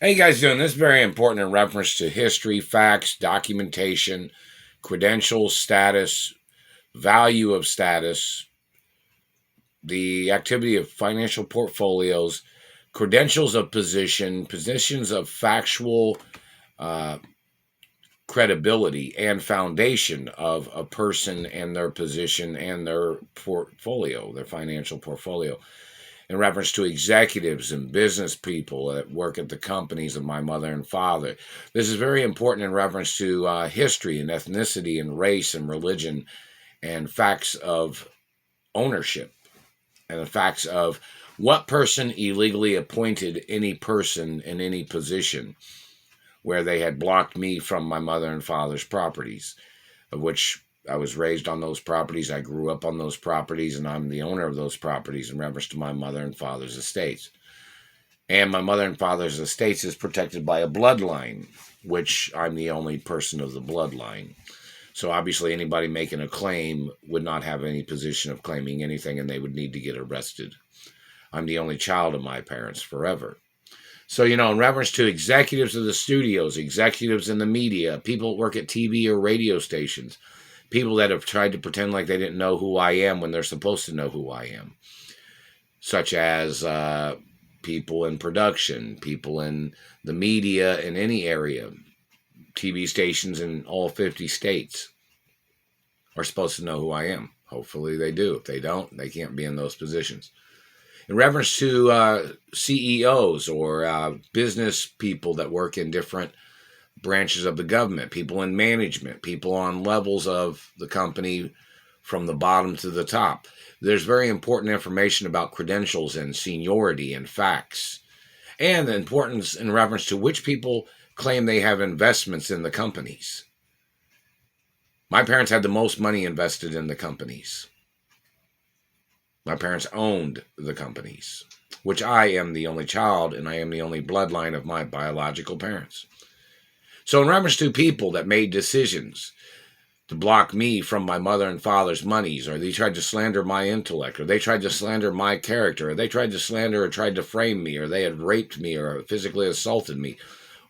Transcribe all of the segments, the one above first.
How you guys doing? This is very important in reference to history, facts, documentation, credentials, status, value of status, the activity of financial portfolios, credentials of position, positions of factual uh, credibility, and foundation of a person and their position and their portfolio, their financial portfolio. In reference to executives and business people that work at the companies of my mother and father. This is very important in reference to history and ethnicity and race and religion and facts of ownership and the facts of what person illegally appointed any person in any position where they had blocked me from my mother and father's properties, of which I was raised on those properties. I grew up on those properties, and I'm the owner of those properties in reference to my mother and father's estates. And my mother and father's estates is protected by a bloodline, which I'm the only person of the bloodline. So obviously, anybody making a claim would not have any position of claiming anything, and they would need to get arrested. I'm the only child of my parents forever. So, in reference to executives of the studios, executives in the media, people that work at TV or radio stations, people that have tried to pretend like they didn't know who I am when they're supposed to know who I am, such as people in production, people in the media in any area, TV stations in all 50 states are supposed to know who I am. Hopefully they do. If they don't, they can't be in those positions. In reference to CEOs or business people that work in different branches of the government, people in management, people on levels of the company from the bottom to the top. There's very important information about credentials and seniority and facts, and the importance in reference to which people claim they have investments in the companies. My parents had the most money invested in the companies. My parents owned the companies, which I am the only child and I am the only bloodline of my biological parents. So, in reference to people that made decisions to block me from my mother and father's monies, or they tried to slander my intellect, or they tried to slander my character, or they tried to slander or tried to frame me, or they had raped me or physically assaulted me,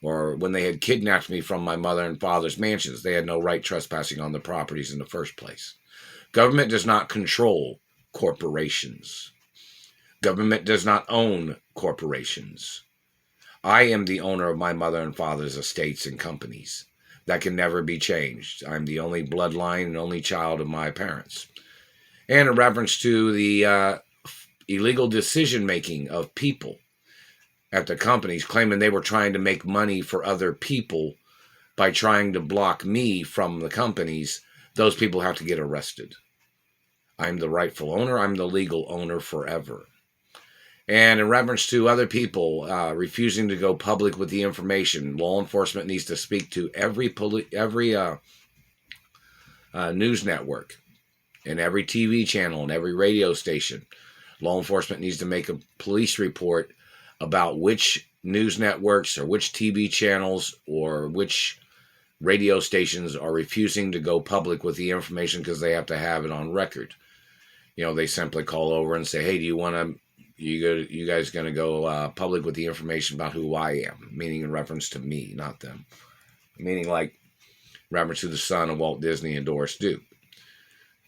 or when they had kidnapped me from my mother and father's mansions, they had no right trespassing on the properties in the first place. Government does not control corporations. Government does not own corporations. I am the owner of my mother and father's estates and companies. That can never be changed. I'm the only bloodline and only child of my parents. And in reference to the illegal decision making of people at the companies, claiming they were trying to make money for other people by trying to block me from the companies, those people have to get arrested. I'm the rightful owner. I'm the legal owner forever. And in reference to other people refusing to go public with the information, law enforcement needs to speak to every news network and every TV channel and every radio station. Law enforcement needs to make a police report about which news networks or which TV channels or which radio stations are refusing to go public with the information because they have to have it on record. They simply call over and say, "Hey, do you want to? You guys going to go public with the information about who I am?" Meaning in reference to me, not them. Meaning like reference to the son of Walt Disney and Doris Duke.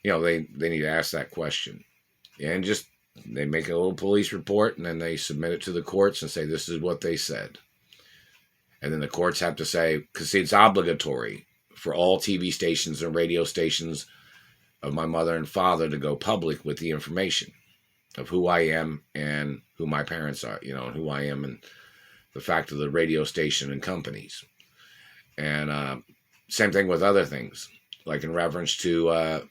They need to ask that question, and just they make a little police report and then they submit it to the courts and say this is what they said, and then the courts have to say, because it's obligatory for all TV stations and radio stations of my mother and father to go public with the information of who I am and who my parents are, and who I am and the fact of the radio station and companies. And same thing with other things, like in reference to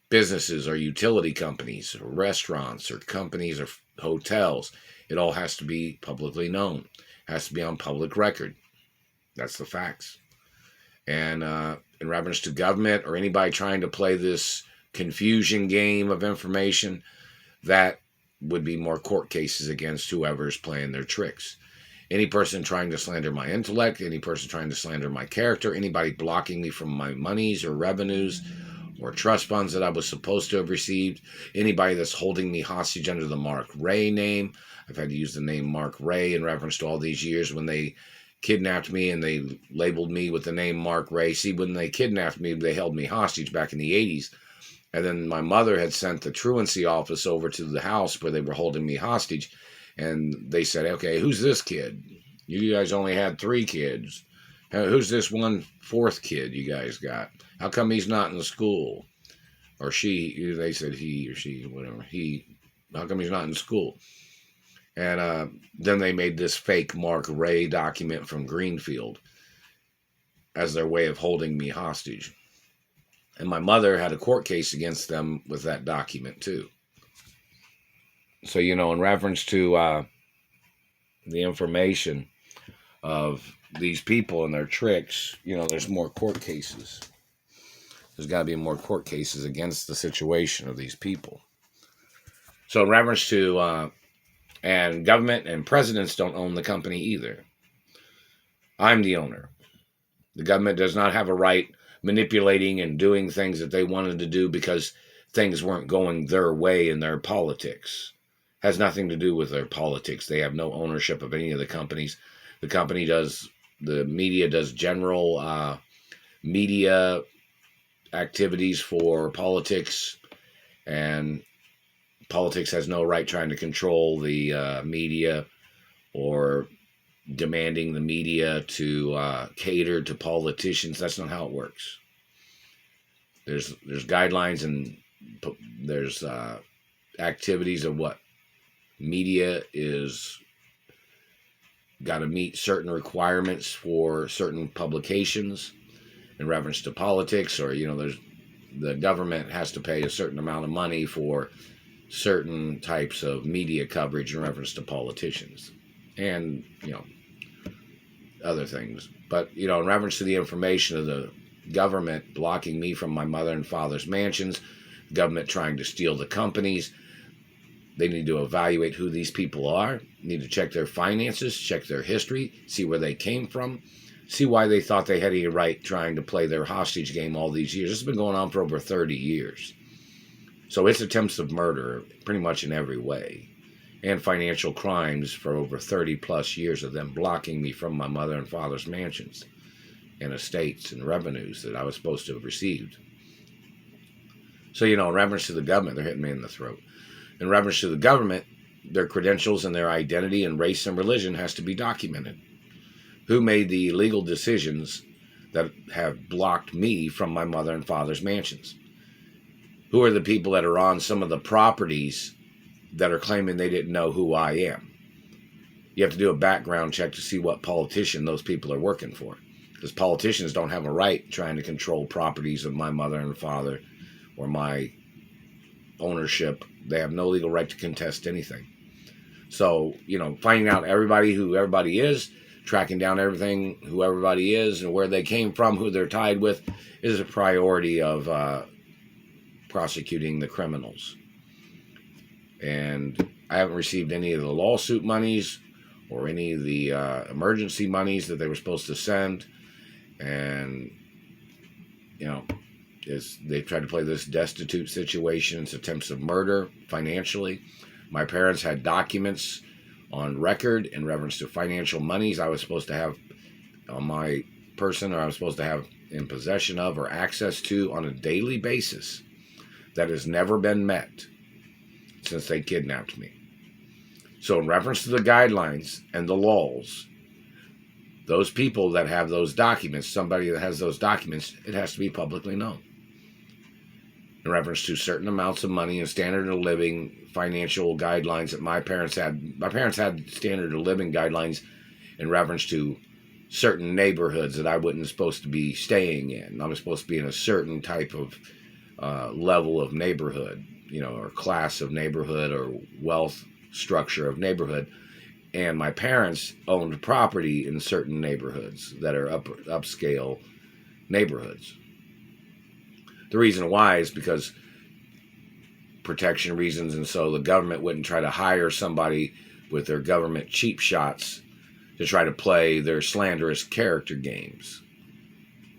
businesses or utility companies or restaurants or companies or hotels. It all has to be publicly known. It has to be on public record. That's the facts. And in reference to government or anybody trying to play this confusion game of information, that would be more court cases against whoever's playing their tricks. Any person trying to slander my intellect, any person trying to slander my character, anybody blocking me from my monies or revenues or trust funds that I was supposed to have received. Anybody that's holding me hostage under the Mark Ray name, I've had to use the name Mark Ray in reference to all these years when they kidnapped me and they labeled me with the name Mark Ray. See, when they kidnapped me, they held me hostage back in the 80s. And then my mother had sent the truancy office over to the house where they were holding me hostage. And they said, okay, who's this kid? You guys only had 3 kids. Who's this 1/4 kid you guys got? How come he's not in school? Or she, they said he or she, whatever. How come he's not in school? And then they made this fake Mark Ray document from Greenfield as their way of holding me hostage. And my mother had a court case against them with that document too. So, in reference to the information of these people and their tricks, there's more court cases. There's got to be more court cases against the situation of these people. So in reference to, and government and presidents don't own the company either. I'm the owner. The government does not have a right manipulating and doing things that they wanted to do because things weren't going their way in their politics. Has nothing to do with their politics. They have no ownership of any of the companies. The media does general media activities for politics, and politics has no right trying to control the media or demanding the media to cater to politicians. That's not how it works. There's guidelines and there's activities of what media is got to meet certain requirements for certain publications in reference to politics, or there's the government has to pay a certain amount of money for certain types of media coverage in reference to politicians and other things. But in reference to the information of the government blocking me from my mother and father's mansions, government trying to steal the companies, they need to evaluate who these people are, need to check their finances, check their history, see where they came from, see why they thought they had any right trying to play their hostage game all these years. This has been going on for over 30 years. So it's attempts of murder pretty much in every way, and financial crimes for over 30 plus years of them blocking me from my mother and father's mansions and estates and revenues that I was supposed to have received. So, in reference to the government, they're hitting me in the throat. In reference to the government, their credentials and their identity and race and religion has to be documented. Who made the illegal decisions that have blocked me from my mother and father's mansions? Who are the people that are on some of the properties that are claiming they didn't know who I am? You have to do a background check to see what politician those people are working for. Because politicians don't have a right trying to control properties of my mother and father or my ownership. They have no legal right to contest anything. So, finding out who everybody is, tracking down everything, who everybody is and where they came from, who they're tied with, is a priority of prosecuting the criminals. And I haven't received any of the lawsuit monies or any of the emergency monies that they were supposed to send. And, they tried to play this destitute situation. It's attempts of murder financially. My parents had documents on record in reference to financial monies I was supposed to have on my person, or I was supposed to have in possession of or access to on a daily basis that has never been met since they kidnapped me. So in reference to the guidelines and the laws, those people that have those documents, somebody that has those documents, it has to be publicly known. In reference to certain amounts of money and standard of living financial guidelines that my parents had. My parents had standard of living guidelines in reference to certain neighborhoods that I wasn't supposed to be staying in. I was supposed to be in a certain type of level of neighborhood, or class of neighborhood or wealth structure of neighborhood. And my parents owned property in certain neighborhoods that are upscale neighborhoods. The reason why is because protection reasons, and so the government wouldn't try to hire somebody with their government cheap shots to try to play their slanderous character games,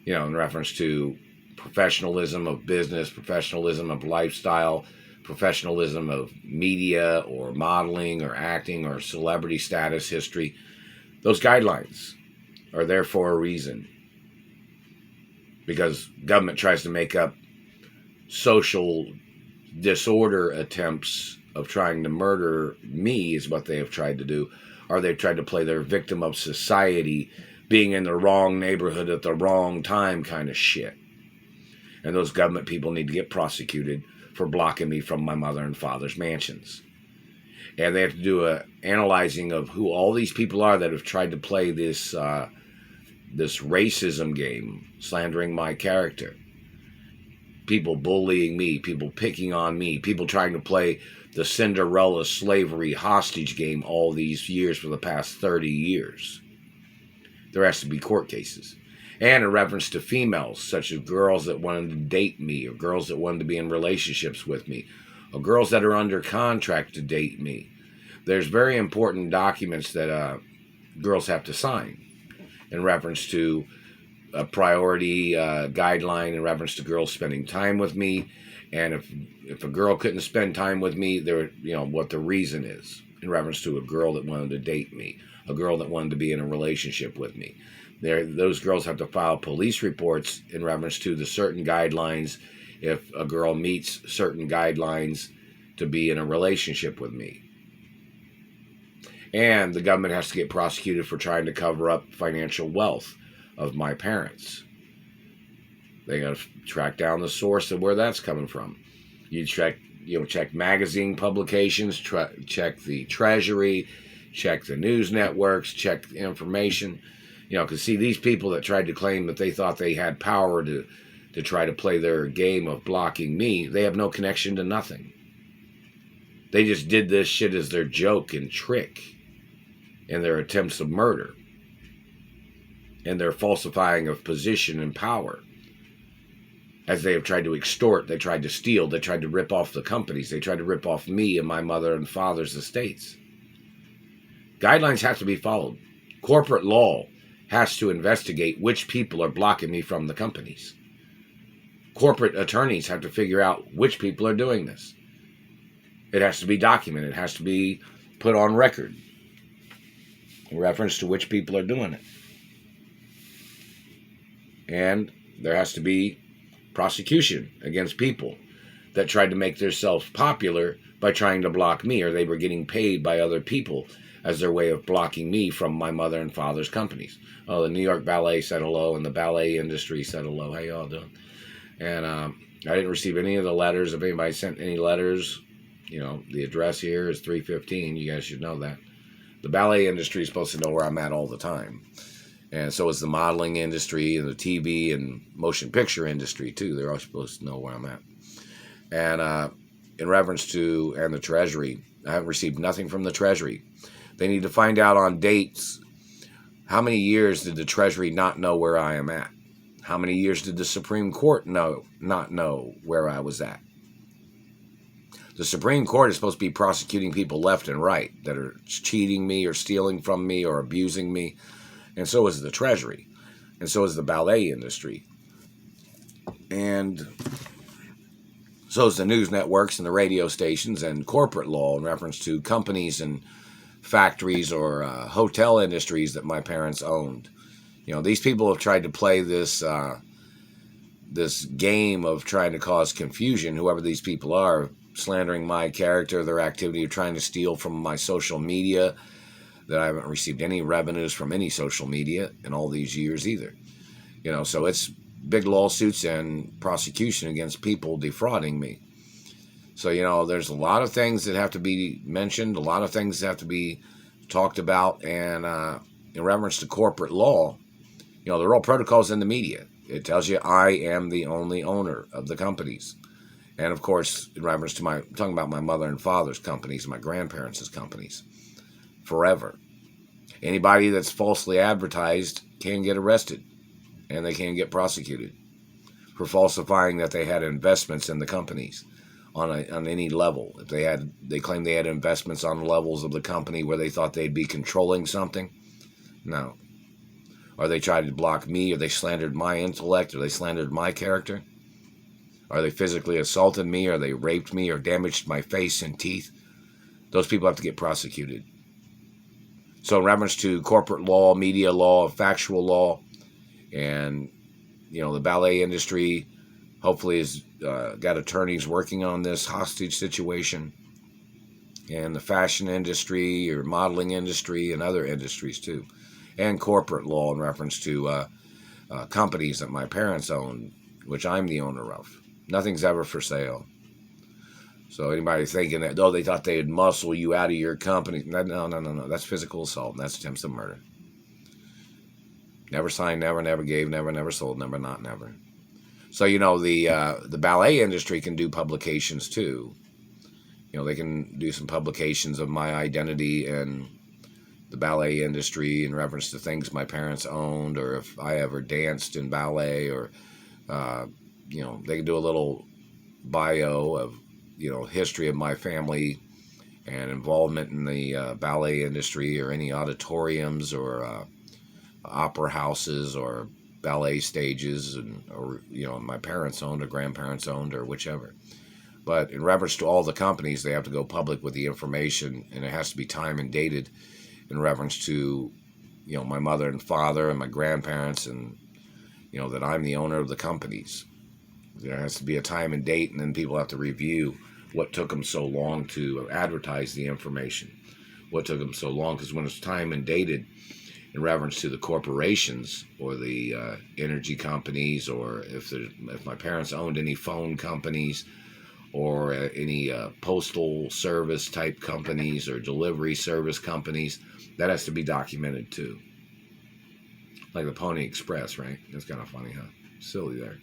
in reference to professionalism of business, professionalism of lifestyle, professionalism of media or modeling or acting or celebrity status history. Those guidelines are there for a reason. Because government tries to make up social disorder attempts of trying to murder me is what they have tried to do. Or they've tried to play their victim of society, being in the wrong neighborhood at the wrong time kind of shit. And those government people need to get prosecuted for blocking me from my mother and father's mansions. And they have to do a analyzing of who all these people are that have tried to play this this racism game, slandering my character. People bullying me, people picking on me, people trying to play the Cinderella slavery hostage game all these years for the past 30 years. There has to be court cases. And in reference to females, such as girls that wanted to date me, or girls that wanted to be in relationships with me, or girls that are under contract to date me. There's very important documents that girls have to sign in reference to a priority guideline in reference to girls spending time with me. And if a girl couldn't spend time with me, there, what the reason is in reference to a girl that wanted to date me, a girl that wanted to be in a relationship with me. Those girls have to file police reports in reference to the certain guidelines if a girl meets certain guidelines to be in a relationship with me. And the government has to get prosecuted for trying to cover up financial wealth of my parents. They got to track down the source of where that's coming from. You check magazine publications, check the Treasury, check the news networks, check the information. Because see, these people that tried to claim that they thought they had power to try to play their game of blocking me, they have no connection to nothing. They just did this shit as their joke and trick in their attempts of murder and their falsifying of position and power. As they have tried to extort, they tried to steal, they tried to rip off the companies, they tried to rip off me and my mother and father's estates. Guidelines have to be followed. Corporate law has to investigate which people are blocking me from the companies. Corporate attorneys have to figure out which people are doing this. It has to be documented. It has to be put on record in reference to which people are doing it. And there has to be prosecution against people that tried to make themselves popular by trying to block me, or they were getting paid by other people as their way of blocking me from my mother and father's companies. Oh, the New York Ballet said hello, and the ballet industry said hello. How y'all doing? And I didn't receive any of the letters. If anybody sent any letters, the address here is 315. You guys should know that. The ballet industry is supposed to know where I'm at all the time. And so is the modeling industry and the TV and motion picture industry, too. They're all supposed to know where I'm at. And in reference to, and the Treasury, I haven't received nothing from the Treasury. They need to find out on dates, how many years did the Treasury not know where I am at? How many years did the Supreme Court not know where I was at? The Supreme Court is supposed to be prosecuting people left and right that are cheating me or stealing from me or abusing me. And so is the Treasury. And so is the ballet industry. And so is the news networks and the radio stations and corporate law in reference to companies and factories or hotel industries that my parents owned. These people have tried to play this this game of trying to cause confusion, whoever these people are, slandering my character, their activity of trying to steal from my social media, that I haven't received any revenues from any social media in all these years either. So it's big lawsuits and prosecution against people defrauding me. So, there's a lot of things that have to be mentioned, a lot of things that have to be talked about, and in reference to corporate law, there are all protocols in the media. It tells you I am the only owner of the companies. And of course, in reference to I'm talking about my mother and father's companies, my grandparents' companies, forever. Anybody that's falsely advertised can get arrested, and they can get prosecuted for falsifying that they had investments in the companies on any level. If they claim they had investments on levels of the company where they thought they'd be controlling something, no. Or they tried to block me, or they slandered my intellect, or they slandered my character? Or they physically assaulted me, or they raped me, or damaged my face and teeth? Those people have to get prosecuted. So in reference to corporate law, media law, factual law, and, the ballet industry hopefully has got attorneys working on this hostage situation, and the fashion industry or modeling industry and other industries too, and corporate law in reference to companies that my parents own, which I'm the owner of. Nothing's ever for sale. So anybody thinking that, they thought they'd muscle you out of your company, no. That's physical assault, and that's attempts of murder. Never signed, never gave, never sold, never not, never. So, the ballet industry can do publications too. They can do some publications of my identity and the ballet industry in reference to things my parents owned, or if I ever danced in ballet, or, they can do a little bio of, history of my family and involvement in the ballet industry, or any auditoriums, or opera houses, or ballet stages, or my parents owned or grandparents owned, or whichever. But in reference to all the companies, they have to go public with the information, and it has to be time and dated in reference to, my mother and father and my grandparents, and, that I'm the owner of the companies. There has to be a time and date, and then people have to review what took them so long to advertise the information. What took them so long, because when it's time and dated in reference to the corporations or the energy companies, or if my parents owned any phone companies, or any postal service type companies, or delivery service companies, that has to be documented too. Like the Pony Express, right? That's kind of funny, huh? Silly there.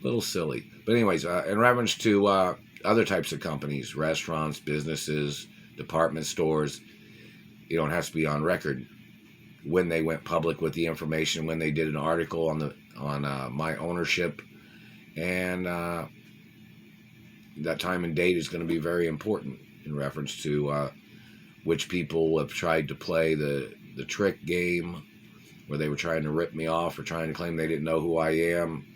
Little silly. But anyways, in reference to other types of companies, restaurants, businesses, department stores, it has to be on record when they went public with the information, when they did an article on my ownership, and that time and date is going to be very important in reference to which people have tried to play the trick game, where they were trying to rip me off or trying to claim they didn't know who I am.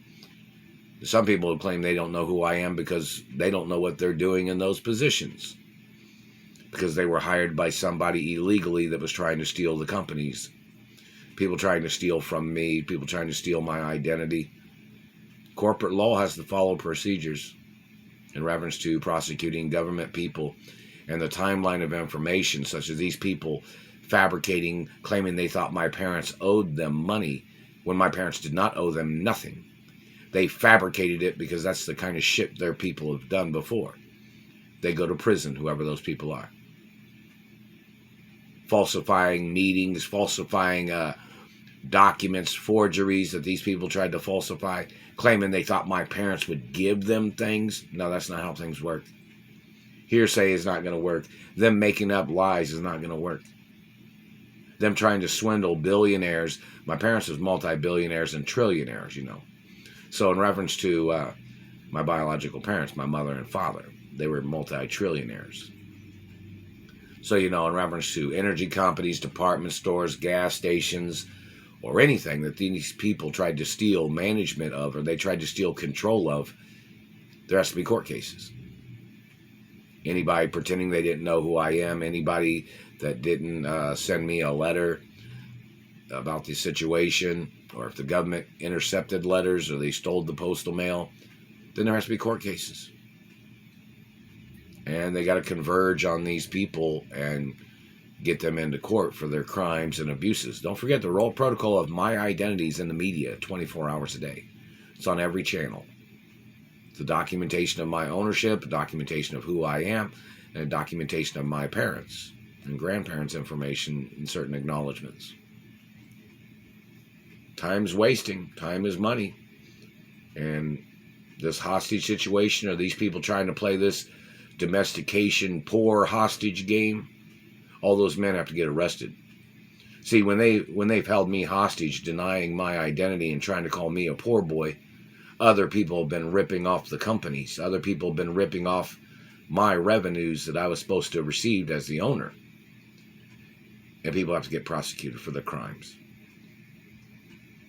Some people have claimed they don't know who I am because they don't know what they're doing in those positions, because they were hired by somebody illegally that was trying to steal the companies. People trying to steal from me, people trying to steal my identity. Corporate law has to follow procedures in reference to prosecuting government people, and the timeline of information, such as these people fabricating, claiming they thought my parents owed them money when my parents did not owe them nothing. They fabricated it because that's the kind of shit their people have done before. They go to prison, whoever those people are. Falsifying meetings, falsifying documents, forgeries that these people tried to falsify, claiming they thought my parents would give them things. No, that's not how things work. Hearsay is not going to work. Them making up lies is not going to work. Them trying to swindle billionaires. My parents was multi-billionaires and trillionaires, So in reference to my biological parents, my mother and father, they were multi-trillionaires. So, in reference to energy companies, department stores, gas stations, or anything that these people tried to steal management of, or they tried to steal control of, there has to be court cases. Anybody pretending they didn't know who I am, anybody that didn't send me a letter about the situation, or if the government intercepted letters or they stole the postal mail, then there has to be court cases. And they got to converge on these people and get them into court for their crimes and abuses. Don't forget, the role protocol of my identity is in the media 24 hours a day. It's on every channel. It's a documentation of my ownership, a documentation of who I am, and a documentation of my parents and grandparents' information in certain acknowledgments. Time's wasting. Time is money. And this hostage situation, or these people trying to play this domestication, poor hostage game, all those men have to get arrested. See, when they've held me hostage, denying my identity and trying to call me a poor boy, other people have been ripping off the companies. Other people have been ripping off my revenues that I was supposed to have received as the owner. And people have to get prosecuted for their crimes.